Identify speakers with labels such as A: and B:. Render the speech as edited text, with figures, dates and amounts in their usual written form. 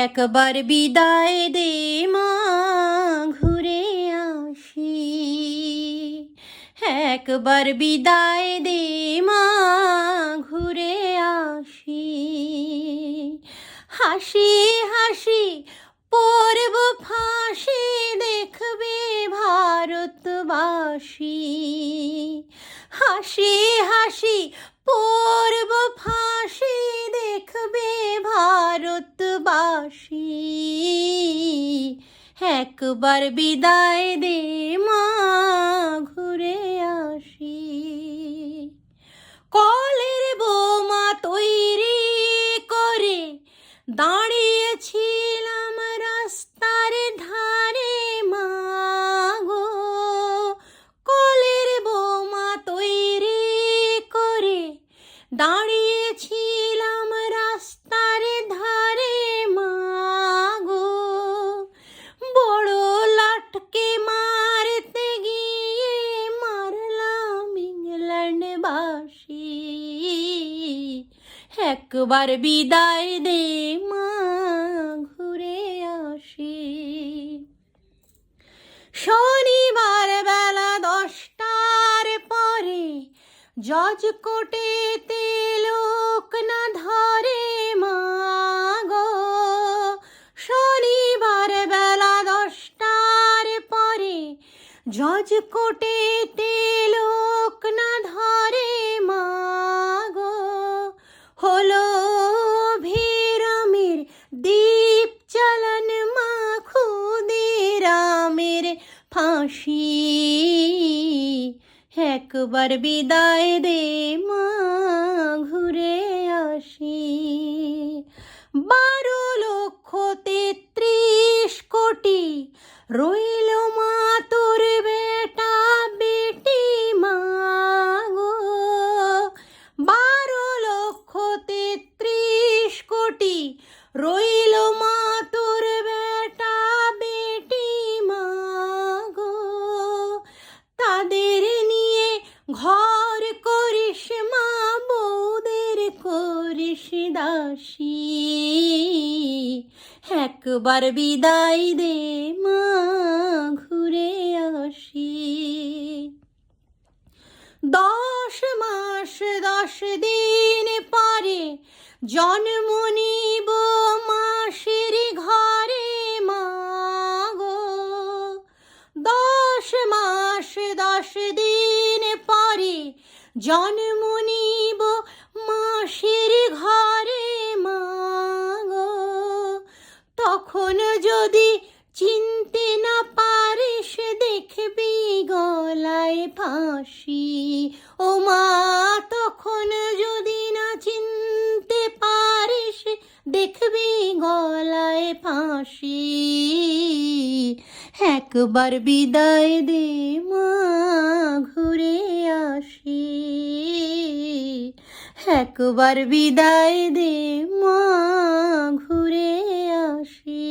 A: একবার বিদায় দে মা, ঘুরে আসি। একবার বিদায় দে মা, ঘুরে আসি। হাসি হাসি পড়ব ফাঁসি, দেখবে ভারতবাসী। হাসি হাসি পড়ব ফাঁসি, দেখবে ভারতবাসী। একবার বিদায় দে মা, ঘুরে আসি। কলের বোমা তৈরি করে দাঁড়িয়েছিলাম রাস্তার ধারে মা গো। কলের বোমা তৈরি করে দাঁড়িয়েছিলাম রাস্তার ধারে মা গো। বড় লাটকে মারতে গিয়ে মারলাম ইংল্যান্ডবাসী। একবার বিদায় দে মা, ঘুরে আসি। শনিবার বেলা 10টার পরে জজ কোর্টেতে লোক না ধরে মা গো। শনিবার বেলা 10টার পরে জজ কোর্টেতে লোক না ধরে মা গো। হলো ভিরামের দীপ চালান মা, ক্ষুদিরামের ফাঁসি। একবার বিদায় দে মা, ঘুরে আসি। 12,33,000,000 রইল মা তোর বেটা বেটি মা গো। 12,33,000,000 রইল মা তোর বেটা বেটি মা গো। তাদের নিয়ে ঘর করিস মা, বউদের করিস দাসী। একবার বিদায় দে মা, ঘুরে আসি। 10 মাস 10 দিন পরে জন্ম নিব মাসির ঘরে মা গো। 10 মাস 10 দিন পরে জন্ম নিব মাসির ঘরে মা গো। তখন যদি চিনতে না পারিস, দেখবি গলায় ফাঁসি ও মা। তখন যদি না চিনতে পারিস, দেখবি গলায় ফাঁসি। একবার বিদায় দে মা, ঘুরে আসি। একবার বিদায় দে মা, ঘুরে আসি।